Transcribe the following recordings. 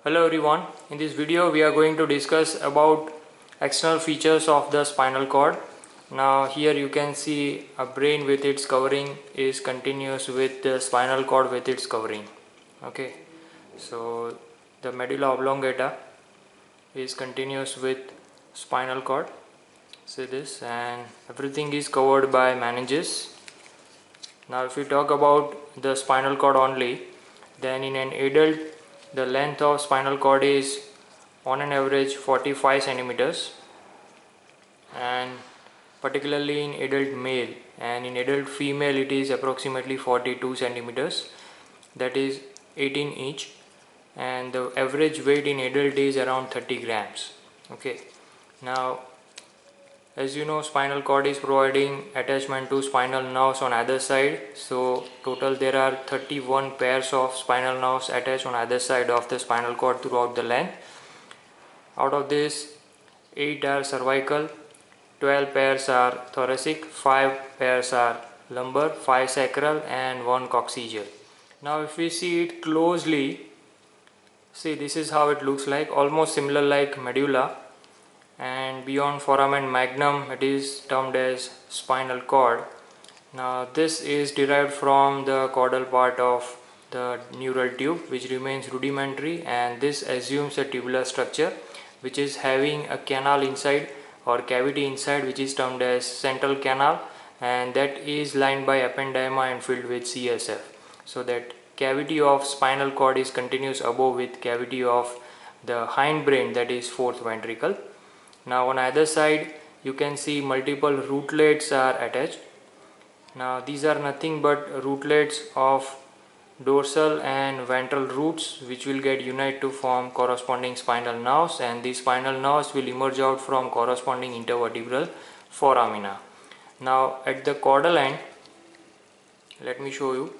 Hello everyone, in this video we are going to discuss about external features of the spinal cord. Now here you can see a brain with its covering is continuous with the spinal cord with its covering. Okay, so the medulla oblongata is continuous with spinal cord, see this, and everything is covered by meninges. Now if we talk about the spinal cord only, then in an adult the length of spinal cord is on an average 45 centimeters, and particularly in adult male, and in adult female it is approximately 42 centimeters, that is 18 each, and the average weight in adult is around 30 grams. Okay, now as you know, spinal cord is providing attachment to spinal nerves on either side. So total there are 31 pairs of spinal nerves attached on either side of the spinal cord throughout the length. Out of this, 8 are cervical, 12 pairs are thoracic, 5 pairs are lumbar, 5 sacral and 1 coccygeal. Now if we see it closely, see this is how it looks like, almost similar like medulla. And beyond foramen magnum it is termed as spinal cord. Now this is derived from the caudal part of the neural tube, which remains rudimentary, and this assumes a tubular structure which is having a canal inside or cavity inside, which is termed as central canal, and that is lined by ependyma and filled with CSF. So that cavity of spinal cord is continuous above with cavity of the hindbrain, that is fourth ventricle. Now on either side you can see multiple rootlets are attached. Now these are nothing but rootlets of dorsal and ventral roots, which will get unite to form corresponding spinal nerves, and these spinal nerves will emerge out from corresponding intervertebral foramina. Now at the caudal end, let me show you,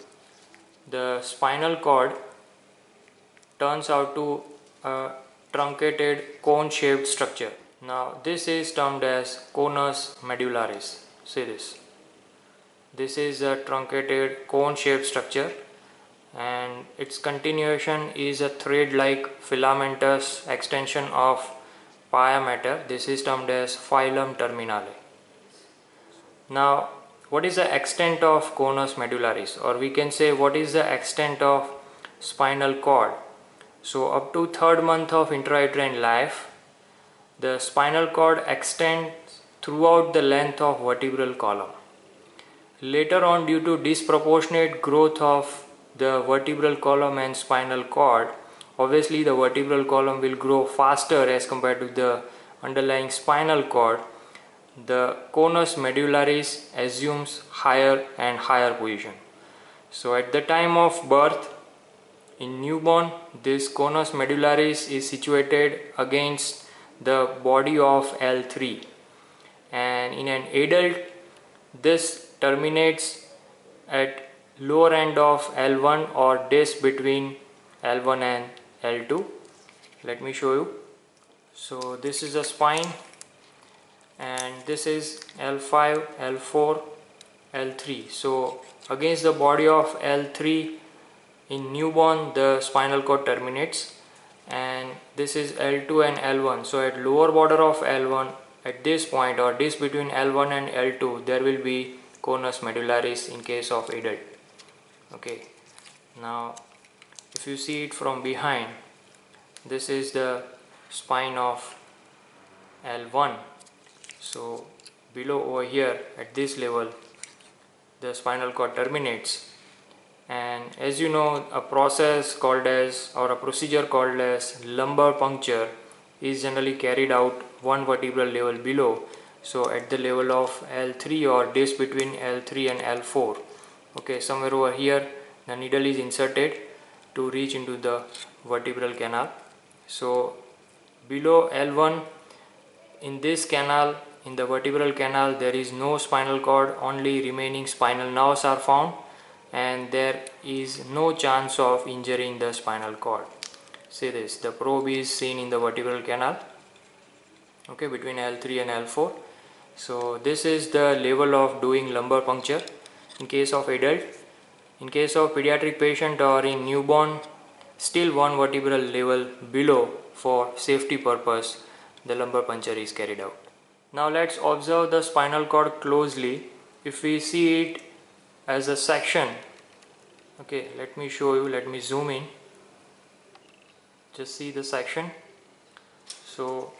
the spinal cord turns out to a truncated cone shaped structure. Now this is termed as conus medullaris. See this. This is a truncated cone shaped structure, and its continuation is a thread like filamentous extension of pia mater. This is termed as filum terminale. Now what is the extent of conus medullaris, or we can say what is the extent of spinal cord? So up to 3rd month of intrauterine life, the spinal cord extends throughout the length of vertebral column. Later on, due to disproportionate growth of the vertebral column and spinal cord, obviously the vertebral column will grow faster as compared to the underlying spinal cord. The conus medullaris assumes higher and higher position. So at the time of birth, in newborn, this conus medullaris is situated against the body of L3, and in an adult this terminates at lower end of L1 or disc between L1 and L2. Let me show you. So this is the spine, and this is L5, L4, L3. So against the body of L3 in newborn the spinal cord terminates, and this is L2 and L1. So at lower border of L1, at this point or this between L1 and L2, there will be conus medullaris in case of adult. Okay, now if you see it from behind, this is the spine of L1. So below over here at this level the spinal cord terminates, and as you know, a process called as, or a procedure called as lumbar puncture is generally carried out one vertebral level below. So at the level of L3 or disc between L3 and L4, okay, somewhere over here the needle is inserted to reach into the vertebral canal. So below L1 in this canal, in the vertebral canal, there is no spinal cord, only remaining spinal nerves are found, and there is no chance of injuring the spinal cord. See this, the probe is seen in the vertebral canal, okay, between L3 and L4. So this is the level of doing lumbar puncture in case of adult. In case of pediatric patient or in newborn, still one vertebral level below. For safety purpose, the lumbar puncture is carried out. Now let's observe the spinal cord closely. If we see it as a section, okay, let me show you, let me zoom in. Just see the section. So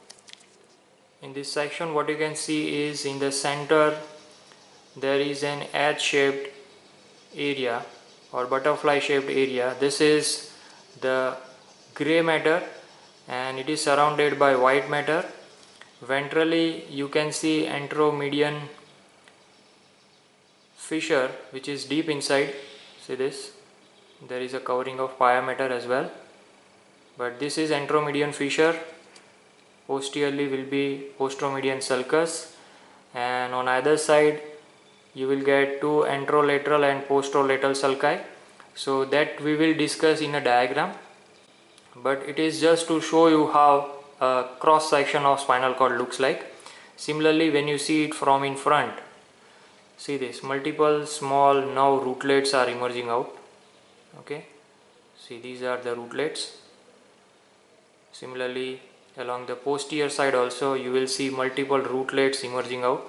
in this section what you can see is in the center there is an H-shaped area or butterfly shaped area. This is the gray matter and it is surrounded by white matter. Ventrally you can see anteromedian fissure which is deep inside. See this, there is a covering of pia matter as well, but this is anteromedian fissure. Posteriorly will be posteromedian sulcus, and on either side you will get two anterolateral and posterolateral sulci. So that we will discuss in a diagram, but it is just to show you how a cross section of spinal cord looks like. Similarly, when you see it from in front, see this, multiple small nerve rootlets are emerging out. Okay, see, these are the rootlets. Similarly, along the posterior side also you will see multiple rootlets emerging out.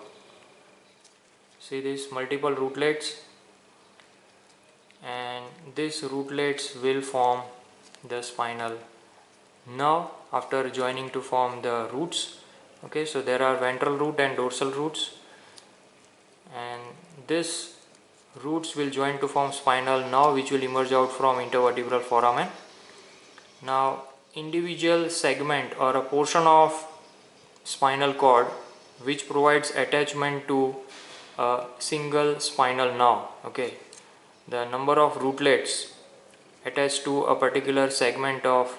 See this, multiple rootlets, and these rootlets will form the spinal nerve after joining to form the roots. Okay, so there are ventral root and dorsal roots, and this roots will join to form spinal nerve which will emerge out from intervertebral foramen. Now individual segment or a portion of spinal cord which provides attachment to a single spinal nerve. Okay, the number of rootlets attached to a particular segment of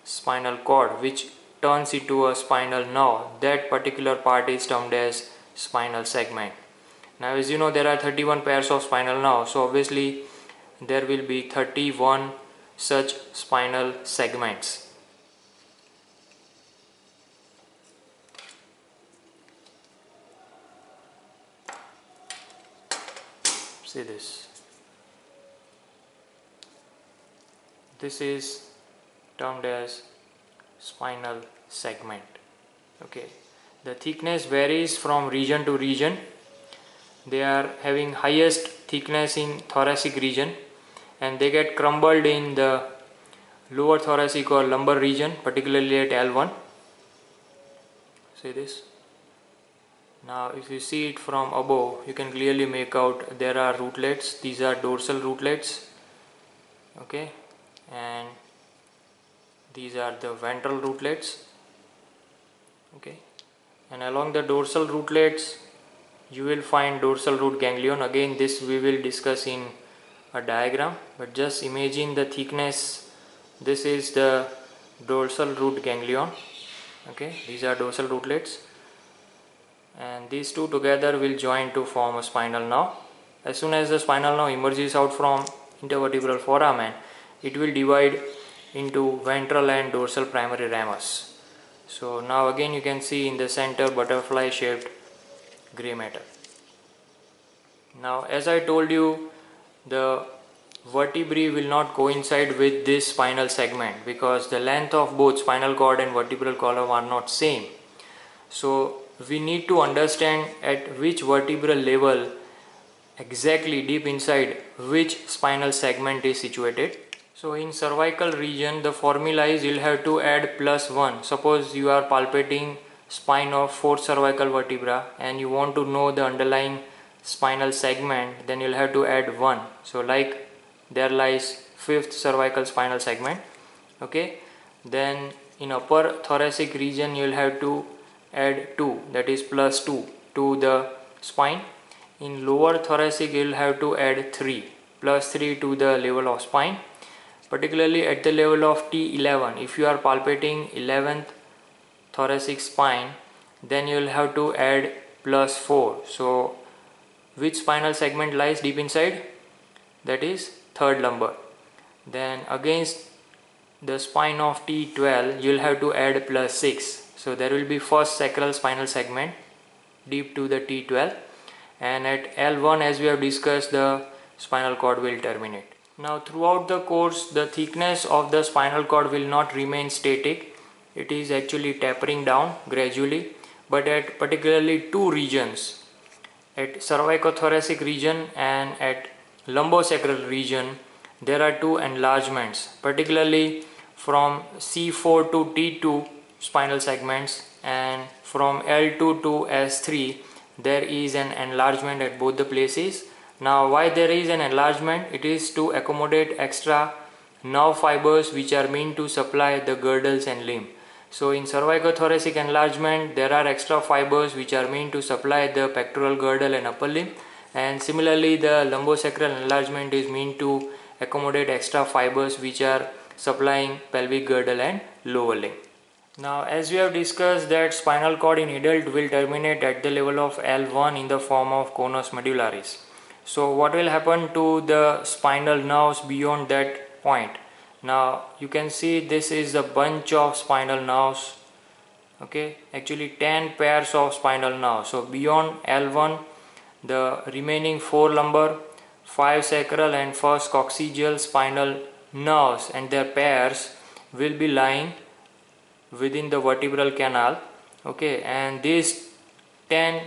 spinal cord which turns into a spinal nerve, that particular part is termed as spinal segment. Now as you know, there are 31 pairs of spinal nerves, so obviously there will be 31 such spinal segments. See this, this is termed as spinal segment. Okay, the thickness varies from region to region. They are having highest thickness in thoracic region and they get crumbled in the lower thoracic or lumbar region, particularly at L1. See this. Now if you see it from above, you can clearly make out there are rootlets. These are dorsal rootlets. Okay, and these are the ventral rootlets. Okay, and along the dorsal rootlets you will find dorsal root ganglion. Again, this we will discuss in a diagram, but just imagine the thickness. This is the dorsal root ganglion. Okay, these are dorsal rootlets, and these two together will join to form a spinal nerve. As soon as the spinal nerve emerges out from intervertebral foramen, it will divide into ventral and dorsal primary ramus. So now again you can see in the center butterfly shaped gray matter. Now as I told you, the vertebrae will not coincide with this spinal segment because the length of both spinal cord and vertebral column are not same. So we need to understand at which vertebral level exactly deep inside which spinal segment is situated. So in cervical region, the formula is you'll have to add +1. Suppose you are palpating spine of 4th cervical vertebra and you want to know the underlying spinal segment, then you'll have to add 1. So like there lies 5th cervical spinal segment. Okay, then in upper thoracic region you'll have to add 2, that is +2 to the spine. In lower thoracic you'll have to add 3, +3 to the level of spine. Particularly at the level of T11, if you are palpating 11th thoracic spine, then you will have to add +4. So which spinal segment lies deep inside? That is 3rd lumbar. Then against the spine of T12 you will have to add +6. So there will be 1st sacral spinal segment deep to the T12, and at L1, as we have discussed, the spinal cord will terminate. Now throughout the course, the thickness of the spinal cord will not remain static. It is actually tapering down gradually, but at particularly two regions, at cervicothoracic region and at lumbosacral region, there are two enlargements, particularly from C4 to T2 spinal segments, and from L2 to S3 there is an enlargement at both the places. Now why there is an enlargement? It is to accommodate extra nerve fibers which are meant to supply the girdles and limb. So in cervicothoracic enlargement there are extra fibers which are meant to supply the pectoral girdle and upper limb, and similarly the lumbosacral enlargement is meant to accommodate extra fibers which are supplying pelvic girdle and lower limb. Now as we have discussed that spinal cord in adult will terminate at the level of L1 in the form of conus medullaris. So what will happen to the spinal nerves beyond that point? Now you can see this is a bunch of spinal nerves, okay, actually 10 pairs of spinal nerves. So beyond L1 the remaining 4 lumbar, 5 sacral and first coccygeal spinal nerves and their pairs will be lying within the vertebral canal, okay, and these 10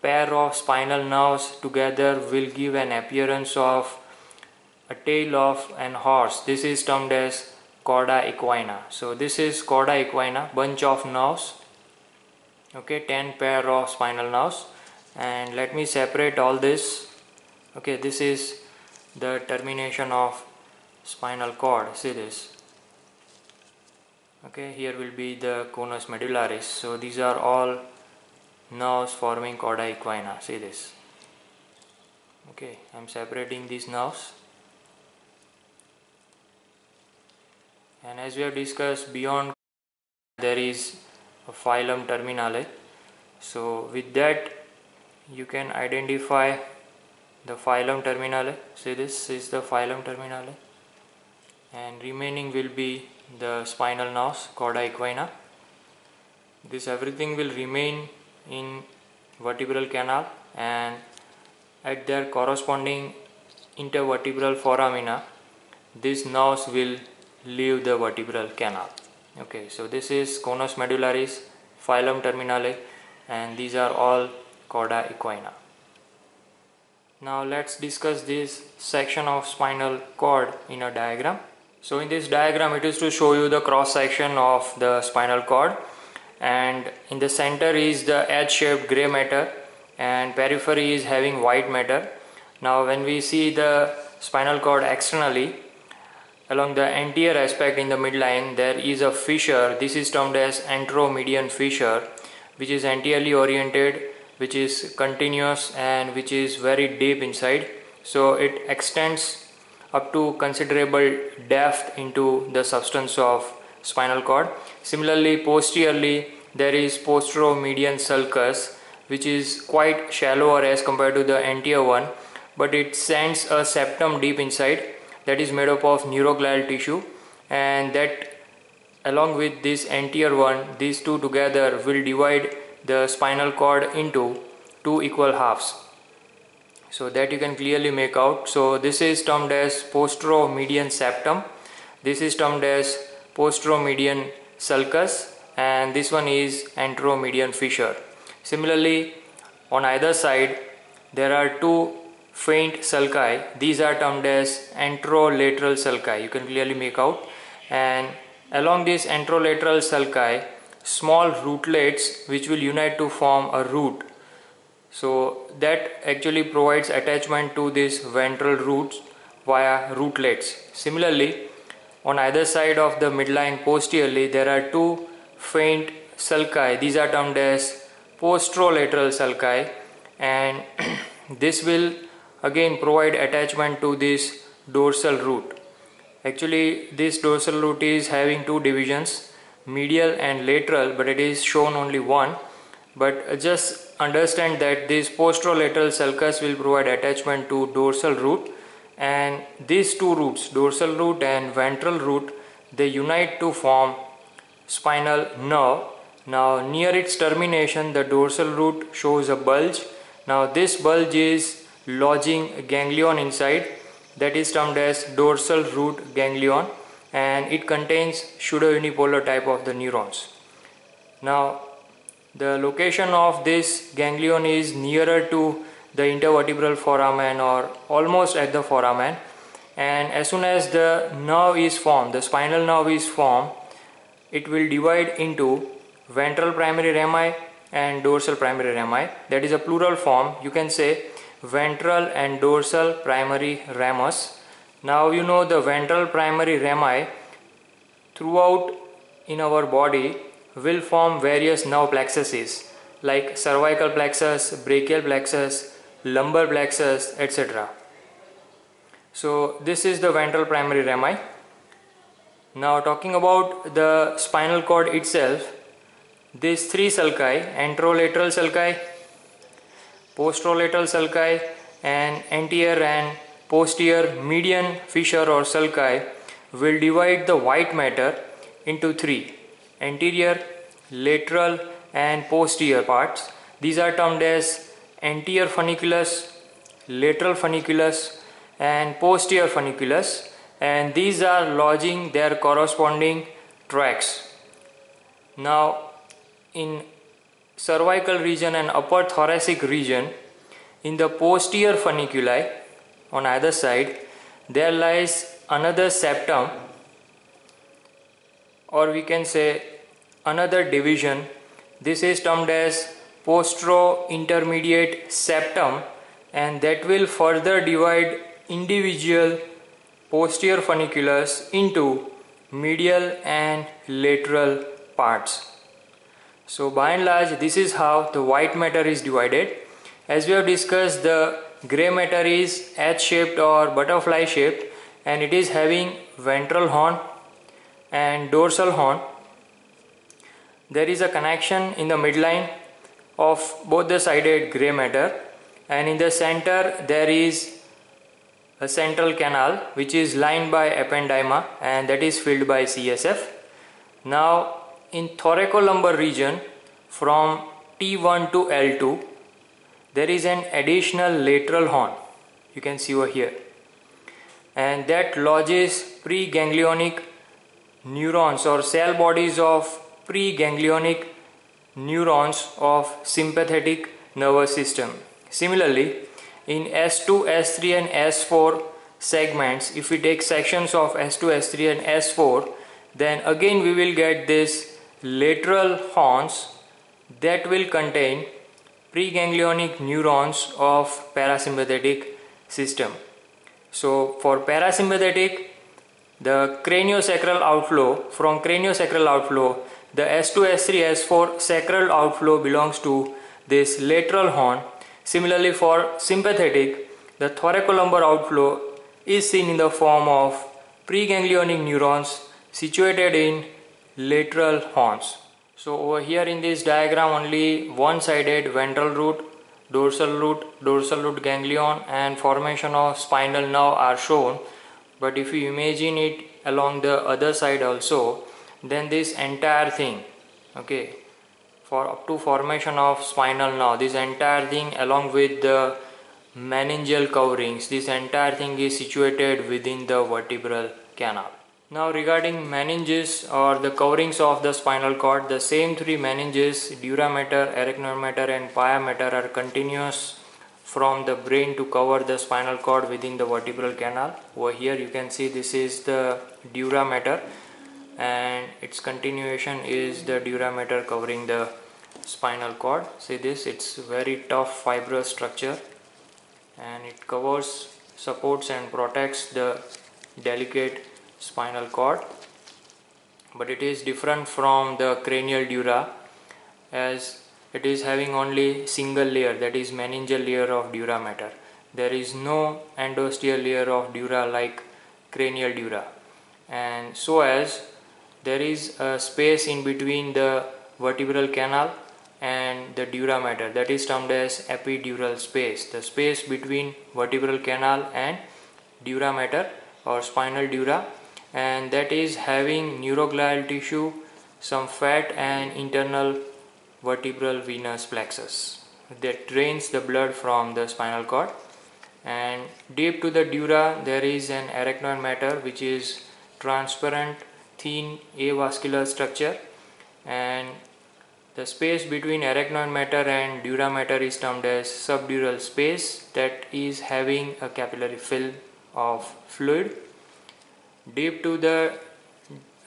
pair of spinal nerves together will give an appearance of a tail of an horse. This is termed as chorda equina. So this is chorda equina, bunch of nerves, okay, 10 pair of spinal nerves. And let me separate all this. Okay, this is the termination of spinal cord. See this. Okay, here will be the conus medullaris. So these are all nerves forming chorda equina. See this. Okay, I am separating these nerves. And as we have discussed, beyond there is a phylum terminale. So with that you can identify the phylum terminale. See, this is the phylum terminale, and remaining will be the spinal nerves, chorda equina. This everything will remain in vertebral canal, and at their corresponding intervertebral foramina these nerves will leave the vertebral canal. Okay, so this is conus medullaris, phylum terminale, and these are all chorda equina. Now let's discuss this section of spinal cord in a diagram. So in this diagram it is to show you the cross section of the spinal cord, and in the center is the H-shaped gray matter and periphery is having white matter. Now when we see the spinal cord externally, along the anterior aspect in the midline there is a fissure. This is termed as anteromedian fissure, which is anteriorly oriented, which is continuous and which is very deep inside. So it extends up to considerable depth into the substance of spinal cord. Similarly, posteriorly there is posteromedian sulcus, which is quite shallower as compared to the anterior one, but it sends a septum deep inside that is made up of neuroglial tissue, and that along with this anterior one, these two together will divide the spinal cord into two equal halves. So that you can clearly make out. So this is termed as posteromedian septum, this is termed as posteromedian sulcus, and this one is anteromedian fissure. Similarly, on either side there are two faint sulci. These are termed as anterolateral sulci, you can clearly make out, and along these anterolateral sulci small rootlets which will unite to form a root. So that actually provides attachment to these ventral roots via rootlets. Similarly, on either side of the midline posteriorly there are two faint sulci. These are termed as posterolateral sulci, and this will again provide attachment to this dorsal root. Actually this dorsal root is having two divisions, medial and lateral, but it is shown only one. But just understand that this posterolateral sulcus will provide attachment to dorsal root, and these two roots, dorsal root and ventral root, they unite to form spinal nerve. Now near its termination the dorsal root shows a bulge. Now this bulge is lodging a ganglion inside, that is termed as dorsal root ganglion, and it contains pseudo-unipolar type of the neurons. Now the location of this ganglion is nearer to the intervertebral foramen or almost at the foramen, and as soon as the nerve is formed, the spinal nerve is formed, it will divide into ventral primary rami and dorsal primary rami. That is a plural form. You can say ventral and dorsal primary ramus. Now you know the ventral primary rami throughout in our body will form various nerve plexuses like cervical plexus, brachial plexus, lumbar plexus, etc. So this is the ventral primary rami. Now talking about the spinal cord itself, these three sulci, anterolateral sulci, posterolateral sulci and anterior and posterior median fissure or sulci will divide the white matter into three: anterior, lateral and posterior parts. These are termed as anterior funiculus, lateral funiculus and posterior funiculus, and these are lodging their corresponding tracts. Now in cervical region and upper thoracic region, in the posterior funiculi on either side, there lies another septum, or we can say another division. This is termed as postero-intermediate septum, and that will further divide individual posterior funiculus into medial and lateral parts. So by and large, this is how the white matter is divided. As we have discussed, the grey matter is H-shaped or butterfly shaped, and it is having ventral horn and dorsal horn. There is a connection in the midline of both the sided grey matter, and in the center there is a central canal which is lined by ependyma, and that is filled by CSF. Now in thoracolumbar region from T1 to L2, there is an additional lateral horn, you can see over here, and that lodges preganglionic neurons or cell bodies of preganglionic neurons of sympathetic nervous system. Similarly, in S2, S3 and S4 segments, if we take sections of S2, S3 and S4, then again we will get this lateral horns that will contain preganglionic neurons of parasympathetic system. So for parasympathetic, the craniosacral outflow, from craniosacral outflow, the S2, S3, S4 sacral outflow belongs to this lateral horn. Similarly for sympathetic, the thoracolumbar outflow is seen in the form of preganglionic neurons situated in lateral horns. So over here in this diagram, only one-sided ventral root, dorsal root ganglion and formation of spinal nerve are shown. But if you imagine it along the other side also, then this entire thing, okay, for up to formation of spinal nerve, this entire thing along with the meningeal coverings, this entire thing is situated within the vertebral canal. Now regarding meninges or the coverings of the spinal cord, the same three meninges, dura mater, arachnoid mater and pia mater, are continuous from the brain to cover the spinal cord within the vertebral canal. Over here you can see this is the dura mater, and its continuation is the dura mater covering the spinal cord. See this, it's very tough fibrous structure, and it covers, supports and protects the delicate spinal cord. But it is different from the cranial dura, as it is having only single layer, that is meningeal layer of dura mater. There is no endosteal layer of dura like cranial dura, and so as there is a space in between the vertebral canal and the dura mater, that is termed as epidural space, the space between vertebral canal and dura mater or spinal dura, and that is having neuroglial tissue, some fat and internal vertebral venous plexus that drains the blood from the spinal cord. and deep to the dura there is an arachnoid matter which is transparent thin avascular structure, and the space between arachnoid matter and dura matter is termed as subdural space that is having a capillary film of fluid. Deep to the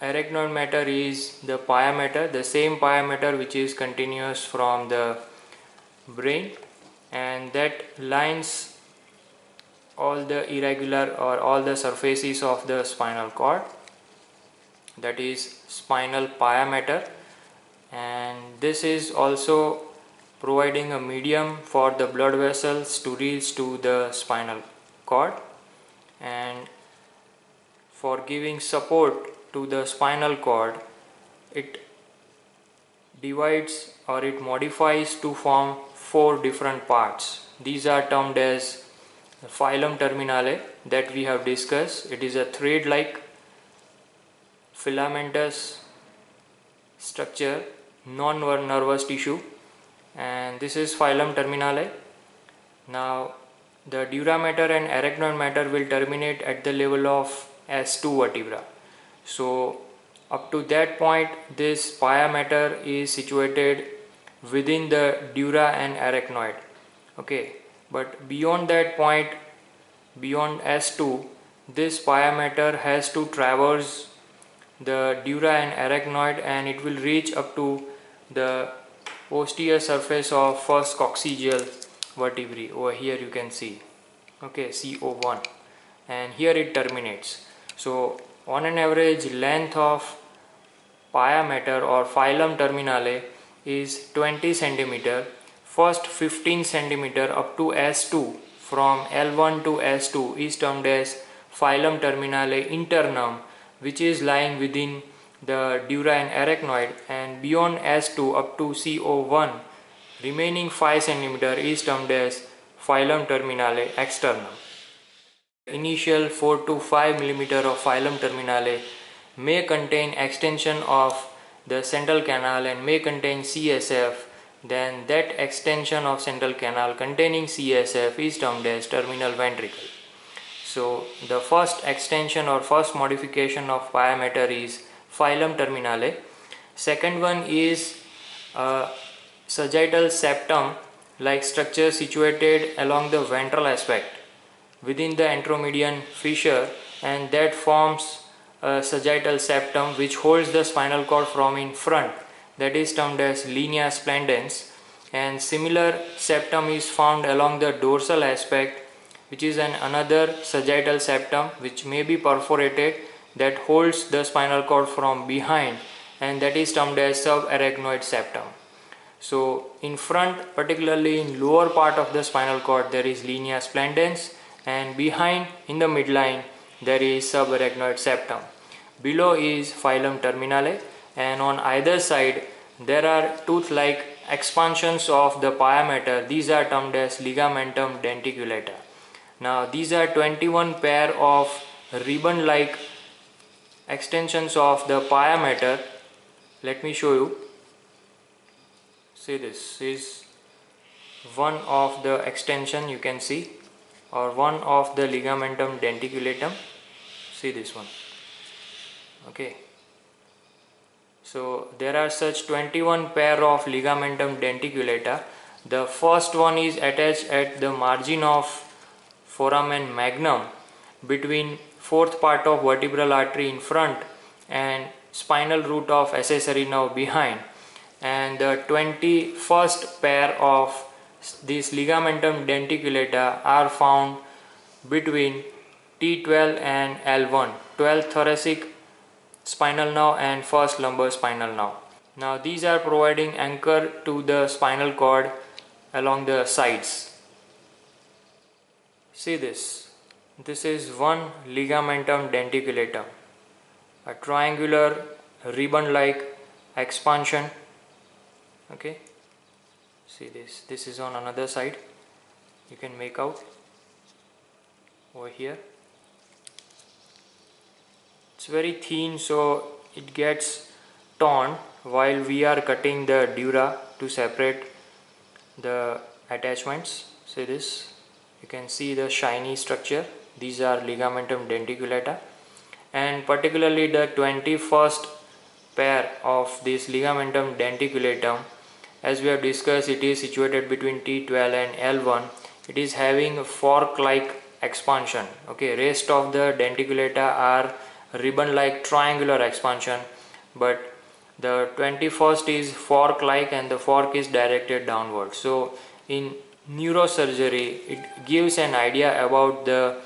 arachnoid matter is the pia matter, the same pia matter which is continuous from the brain, and that lines all the irregular or all the surfaces of the spinal cord, that is spinal pia matter, and this is also providing a medium for the blood vessels to reach to the spinal cord, and for giving support to the spinal cord it divides or it modifies to form 4 different parts. These are termed as the phylum terminale that we have discussed. It is a thread like filamentous structure, non-nervous tissue, and this is phylum terminale. Now the dura matter and arachnoid matter will terminate at the level of S2 vertebra. So up to that point this pia matter is situated within the dura and arachnoid. Okay, but beyond that point, beyond S2, this pia matter has to traverse the dura and arachnoid and it will reach up to the posterior surface of first coccygeal vertebrae. Over here you can see, okay, CO1, and here it terminates. So on an average length of pia matter or phylum terminale is 20 cm. First 15 cm up to S2, from L1 to S2 is termed as phylum terminale internum, which is lying within the dura and arachnoid, and beyond S2 up to CO1 remaining 5 cm is termed as phylum terminale externum. Initial 4 to 5 mm of phylum terminale may contain extension of the central canal and may contain CSF. Then that extension of central canal containing CSF is termed as terminal ventricle. So the first extension or first modification of pia matter is phylum terminale. Second one is sagittal septum like structure situated along the ventral aspect within the anteromedian fissure, and that forms a sagittal septum which holds the spinal cord from in front, that is termed as linea splendens, and similar septum is found along the dorsal aspect which is another sagittal septum which may be perforated, that holds the spinal cord from behind, and that is termed as subarachnoid septum. So in front, particularly in lower part of the spinal cord, there is linea splendens, and behind in the midline there is subarachnoid septum. Below is phylum terminale, and on either side there are tooth-like expansions of the pia matter. These are termed as ligamentum denticulata. Now these are 21 pair of ribbon-like extensions of the pia matter. Let me show you. See, this is one of the extension you can see, or one of the ligamentum denticulatum. See this one. Okay, so there are such 21 pair of ligamentum denticulata. The first one is attached at the margin of foramen magnum between fourth part of vertebral artery in front and spinal root of accessory nerve behind, and the 21st pair of these ligamentum denticulata are found between T12 and L1, 12th thoracic spinal nerve and first lumbar spinal nerve. Now these are providing anchor to the spinal cord along the sides. See this. This is one ligamentum denticulatum, a triangular ribbon-like expansion. Okay, see this. This is on another side. You can make out over here. It's very thin, so it gets torn while we are cutting the dura to separate the attachments. See this, you can see the shiny structure. These are ligamentum denticulata, and particularly the 21st pair of this ligamentum denticulatum, as we have discussed, it is situated between T12 and L1. It is having a fork-like expansion. Okay, rest of the denticulata are ribbon-like triangular expansion, but the 21st is fork-like and the fork is directed downward. So in neurosurgery, it gives an idea about the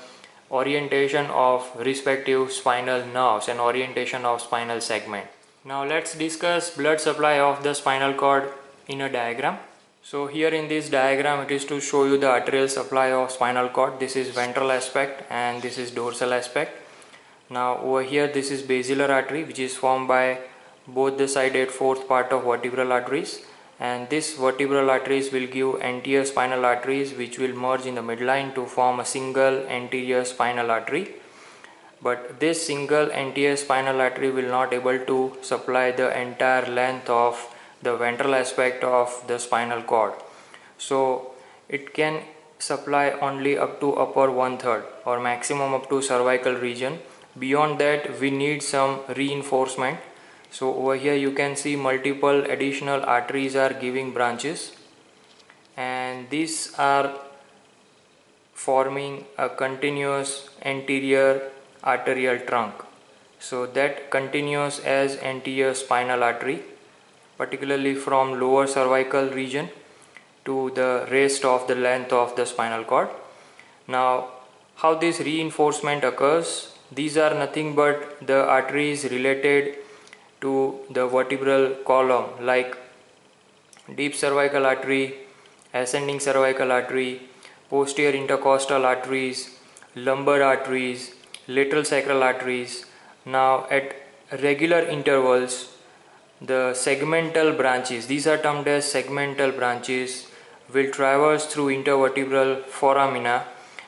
orientation of respective spinal nerves and orientation of spinal segment. Now let's discuss blood supply of the spinal cord in a diagram. So here in this diagram, it is to show you the arterial supply of spinal cord. This is ventral aspect and this is dorsal aspect. Now over here, this is basilar artery, which is formed by both the sided fourth part of vertebral arteries, and this vertebral arteries will give anterior spinal arteries, which will merge in the midline to form a single anterior spinal artery. But this single anterior spinal artery will not able to supply the entire length of the ventral aspect of the spinal cord. So it can supply only up to upper 1/3 or maximum up to cervical region. Beyond that, we need some reinforcement. So over here you can see multiple additional arteries are giving branches, and these are forming a continuous anterior arterial trunk. So that continues as anterior spinal artery, particularly from lower cervical region to the rest of the length of the spinal cord. Now, how this reinforcement occurs? These are nothing but the arteries related to the vertebral column, like deep cervical artery, ascending cervical artery, posterior intercostal arteries, lumbar arteries, lateral sacral arteries. Now at regular intervals, the segmental branches, these are termed as segmental branches, will traverse through intervertebral foramina,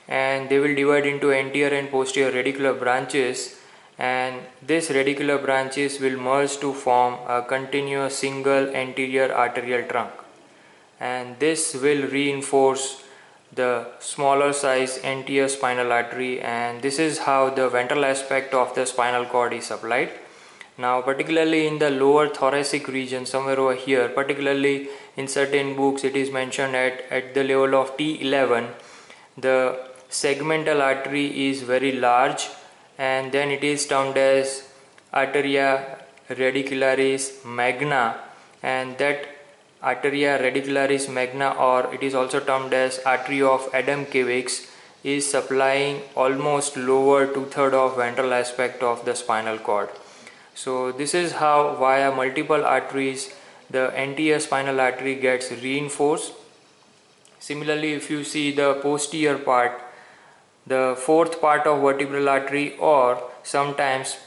and they will divide into anterior and posterior radicular branches, and these radicular branches will merge to form a continuous single anterior arterial trunk, and this will reinforce the smaller size anterior spinal artery, and this is how the ventral aspect of the spinal cord is supplied. Now particularly in the lower thoracic region, somewhere over here, particularly in certain books it is mentioned at the level of T11, the segmental artery is very large, and then it is termed as arteria radicularis magna, and that arteria radicularis magna, or it is also termed as artery of Adam-Kevix, is supplying almost lower 2/3 of ventral aspect of the spinal cord. So this is how via multiple arteries the anterior spinal artery gets reinforced. Similarly, if you see the posterior part, the fourth part of vertebral artery, or sometimes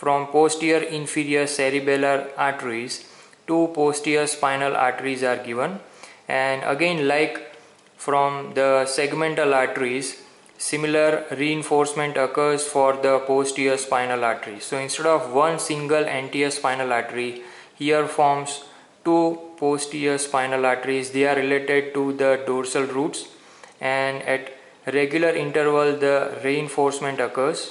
from posterior inferior cerebellar arteries, two posterior spinal arteries are given, and again like from the segmental arteries, similar reinforcement occurs for the posterior spinal artery. So instead of one single anterior spinal artery, here forms two posterior spinal arteries. They are related to the dorsal roots, and at regular interval the reinforcement occurs.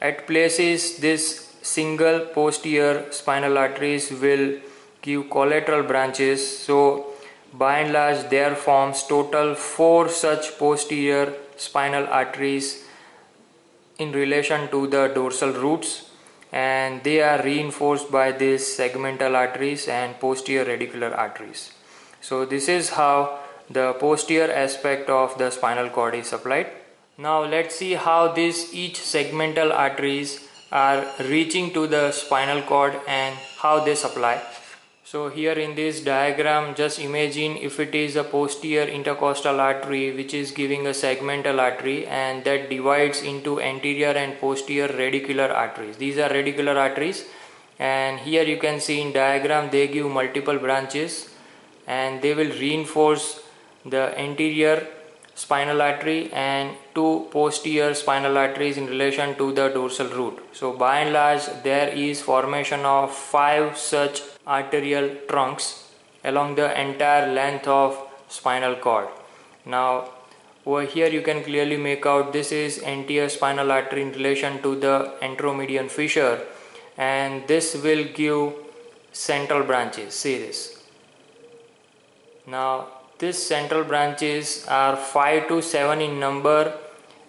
At places this single posterior spinal arteries will give collateral branches, so by and large there forms total 4 such posterior spinal arteries in relation to the dorsal roots, and they are reinforced by these segmental arteries and posterior radicular arteries. So this is how the posterior aspect of the spinal cord is supplied. Now let's see how each segmental arteries are reaching to the spinal cord and how they supply. So here in this diagram, just imagine if it is a posterior intercostal artery which is giving a segmental artery, and that divides into anterior and posterior radicular arteries. These are radicular arteries, and here you can see in diagram they give multiple branches, and they will reinforce the anterior spinal artery and two posterior spinal arteries in relation to the dorsal root. So by and large there is formation of 5 such arterial trunks along the entire length of spinal cord. Now Over here you can clearly make out this is anterior spinal artery in relation to the anteromedian fissure, and this will give central branches. See this. Now these central branches are 5 to 7 in number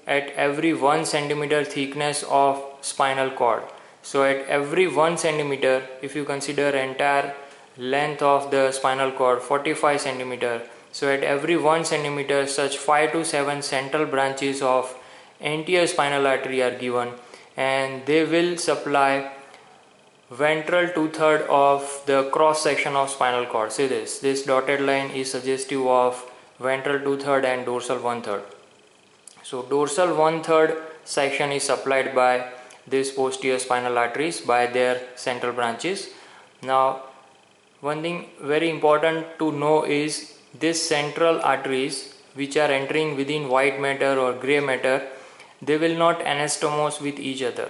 at every 1 centimeter thickness of spinal cord. So at every 1 centimeter, if you consider entire length of the spinal cord 45 centimeter, so at every 1 centimeter such 5 to 7 central branches of anterior spinal artery are given, and they will supply ventral 2/3 of the cross section of spinal cord. See this dotted line is suggestive of ventral 2/3 and dorsal 1/3. So dorsal 1/3 section is supplied by these posterior spinal arteries by their central branches. Now one thing very important to know is these central arteries which are entering within white matter or gray matter, they will not anastomose with each other.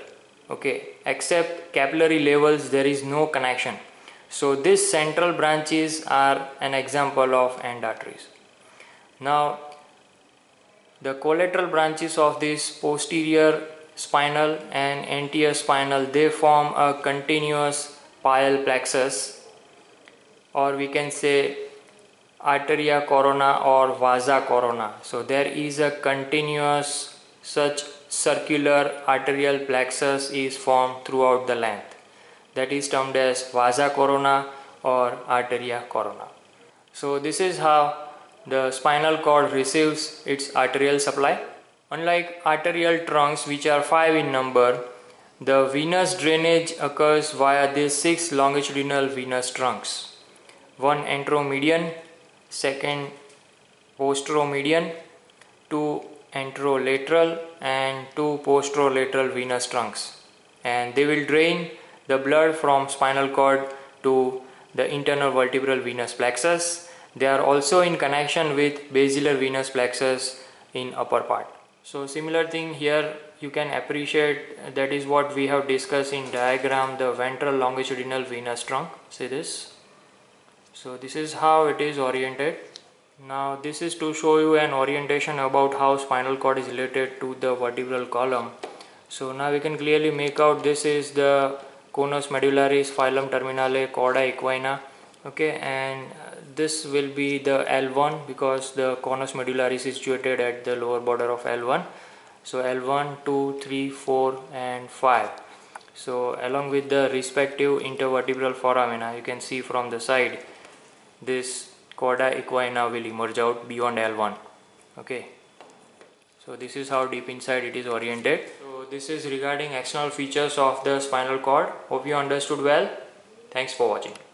Okay, except capillary levels there is no connection. So these central branches are an example of end arteries. Now the collateral branches of this posterior spinal and anterior spinal, they form a continuous pial plexus, or we can say arteria corona or vasa corona. So there is a continuous such circular arterial plexus is formed throughout the length. That is termed as vasa corona or arteria corona. So this is how the spinal cord receives its arterial supply. Unlike arterial trunks which are 5 in number, the venous drainage occurs via these 6 longitudinal venous trunks. One anteromedian, second posteromedian, 2 anterolateral and 2 posterolateral venous trunks, and they will drain the blood from spinal cord to the internal vertebral venous plexus. They are also in connection with basilar venous plexus in upper part. So similar thing here you can appreciate, that is what we have discussed in diagram, the ventral longitudinal venous trunk. See this. So this is how it is oriented. Now this is to show you an orientation about how spinal cord is related to the vertebral column. So now we can clearly make out this is the conus medullaris, phylum terminale, chorda equina. Okay, and this will be the L1 because the conus medullaris is situated at the lower border of L1. So L1, 2, 3, 4 and 5. So along with the respective intervertebral foramina, you can see from the side this chorda equina will emerge out beyond L1. Okay, so this is how deep inside it is oriented. So this is regarding external features of the spinal cord. Hope you understood well. Thanks for watching.